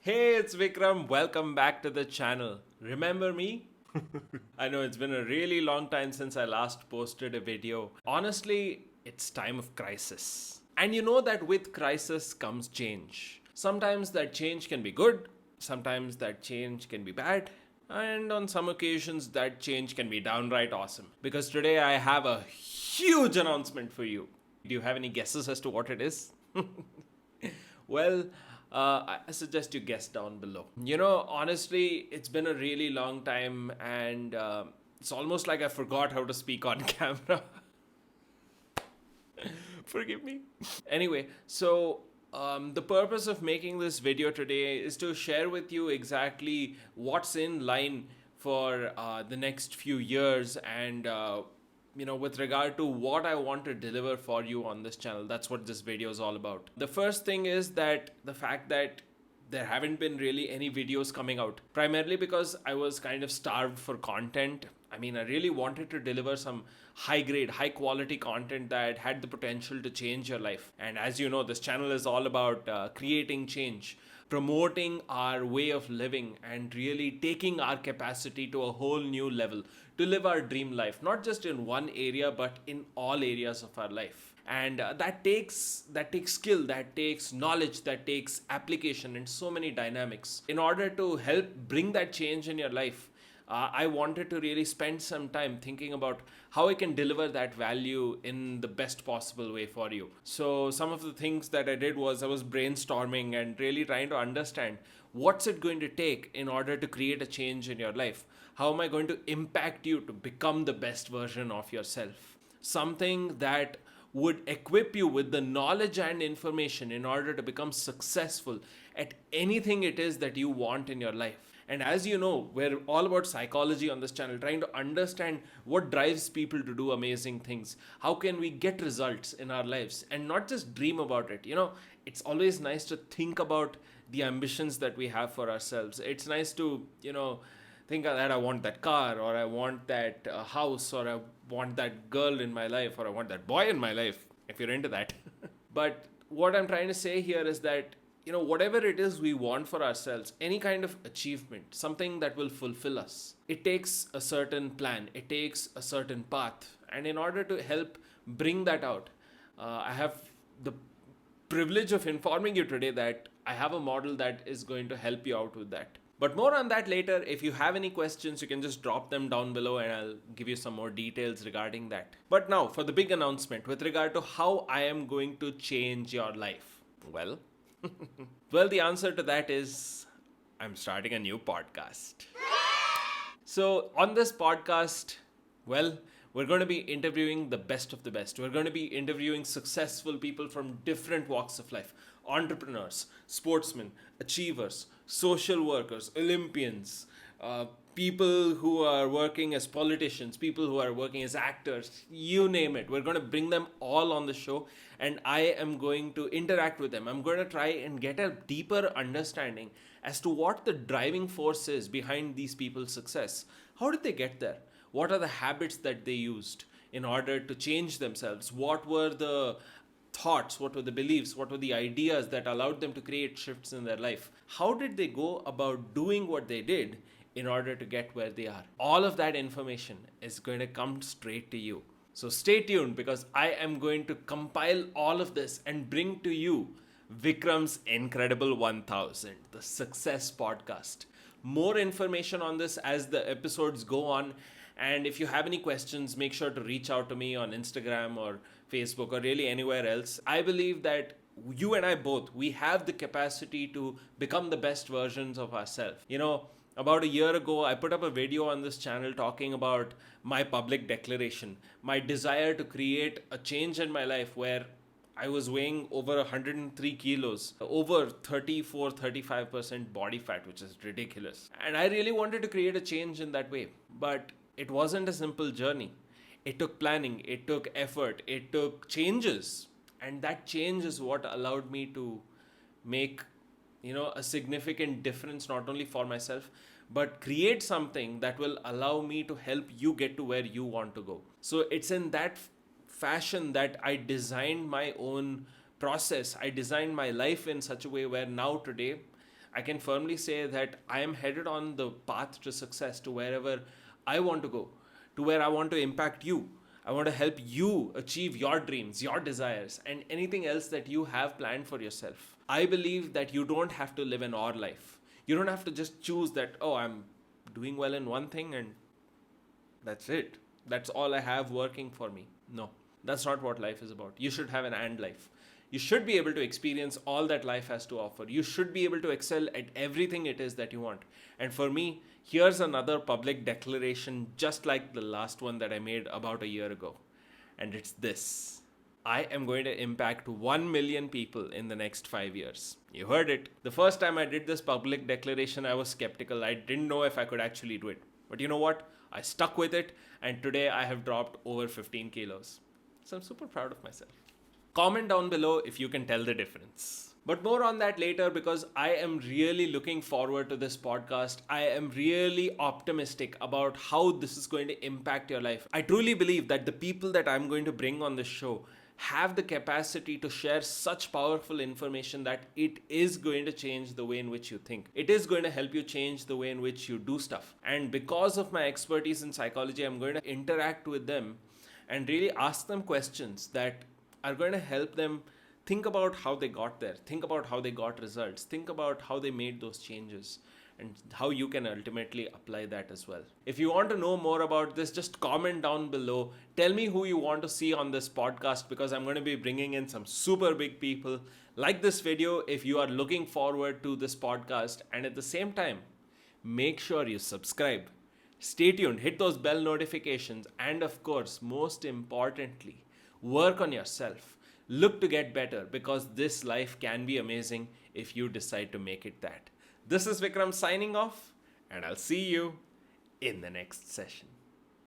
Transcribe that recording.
Hey, it's Vikram. Welcome back to the channel. Remember me? I know it's been a really long time since I last posted a video. Honestly, it's time of crisis. And you know that with crisis comes change. Sometimes that change can be good, sometimes that change can be bad, and on some occasions that change can be downright awesome. Because today I have a huge announcement for you. Do you have any guesses as to what it is? Well, I suggest you guess down below. Honestly, it's been a really long time, and it's almost like I forgot how to speak on camera. Forgive me. Anyway, so the purpose of making this video today is to share with you exactly what's in line for the next few years and with regard to what I want to deliver for you on this channel. That's what this video is all about. The first thing is that the fact that there haven't been really any videos coming out, primarily because I was kind of starved for content. I mean, I really wanted to deliver some high grade, high quality content that had the potential to change your life. And as you know, this channel is all about creating change, promoting our way of living, and really taking our capacity to a whole new level to live our dream life, not just in one area, but in all areas of our life. And that takes skill, that takes knowledge, that takes application, and so many dynamics in order to help bring that change in your life. I wanted to really spend some time thinking about how I can deliver that value in the best possible way for you. So, some of the things that I did was I was brainstorming and really trying to understand what's it going to take in order to create a change in your life. How am I going to impact you to become the best version of yourself? Something that would equip you with the knowledge and information in order to become successful at anything it is that you want in your life. And as you know, we're all about psychology on this channel, trying to understand what drives people to do amazing things. How can we get results in our lives and not just dream about it? It's always nice to think about the ambitions that we have for ourselves. It's nice to, think that I want that car, or I want that house, or I want that girl in my life, or I want that boy in my life, if you're into that. But what I'm trying to say here is that, whatever it is we want for ourselves, any kind of achievement, something that will fulfill us, it takes a certain plan, it takes a certain path. And in order to help bring that out, I have the privilege of informing you today that I have a model that is going to help you out with that. But more on that later. If you have any questions, you can just drop them down below and I'll give you some more details regarding that. But now, for the big announcement with regard to how I am going to change your life. Well, well, the answer to that is I'm starting a new podcast. So, on this podcast, well, we're going to be interviewing the best of the best. We're going to be interviewing successful people from different walks of life: entrepreneurs, sportsmen, achievers, social workers, Olympians, people who are working as politicians, people who are working as actors, you name it. We're going to bring them all on the show, and I am going to interact with them. I'm going to try and get a deeper understanding as to what the driving force is behind these people's success. How did they get there? What are the habits that they used in order to change themselves? What were the thoughts, what were the beliefs, what were the ideas that allowed them to create shifts in their life? How did they go about doing what they did in order to get where they are? All of that information is going to come straight to you. So stay tuned, because I am going to compile all of this and bring to you Vikram's Incredible 1000, the Success Podcast. More information on this as the episodes go on. And if you have any questions, make sure to reach out to me on Instagram or Facebook or really anywhere else. I believe that you and I both, we have the capacity to become the best versions of ourselves. About a year ago, I put up a video on this channel talking about my public declaration, my desire to create a change in my life where I was weighing over 103 kilos, over 34-35% body fat, which is ridiculous. And I really wanted to create a change in that way. But it wasn't a simple journey. It took planning, it took effort, it took changes. And that change is what allowed me to make, a significant difference, not only for myself, but create something that will allow me to help you get to where you want to go. So it's in that fashion that I designed my own process. I designed my life in such a way where now today I can firmly say that I am headed on the path to success, to wherever I want to go, to where I want to impact you. I want to help you achieve your dreams, your desires, and anything else that you have planned for yourself. I believe that you don't have to live an or life. You don't have to just choose that, oh, I'm doing well in one thing and that's it. That's all I have working for me. No, that's not what life is about. You should have an and life. You should be able to experience all that life has to offer. You should be able to excel at everything it is that you want. And for me, here's another public declaration just like the last one that I made about a year ago. And it's this: I am going to impact 1 million people in the next 5 years. You heard it. The first time I did this public declaration, I was skeptical. I didn't know if I could actually do it. But you know what? I stuck with it, and today I have dropped over 15 kilos. So I'm super proud of myself. Comment down below if you can tell the difference. But more on that later, because I am really looking forward to this podcast. I am really optimistic about how this is going to impact your life. I truly believe that the people that I'm going to bring on this show have the capacity to share such powerful information that it is going to change the way in which you think. It is going to help you change the way in which you do stuff. And because of my expertise in psychology, I'm going to interact with them and really ask them questions that are going to help them think about how they got there, think about how they got results, think about how they made those changes, and how you can ultimately apply that as well. If you want to know more about this, just comment down below. Tell me who you want to see on this podcast, because I'm going to be bringing in some super big people. Like this video if you are looking forward to this podcast, and at the same time, make sure you subscribe. Stay tuned, hit those bell notifications, and of course, most importantly, work on yourself. Look to get better, because this life can be amazing if you decide to make it that. This is Vikram signing off, and I'll see you in the next session.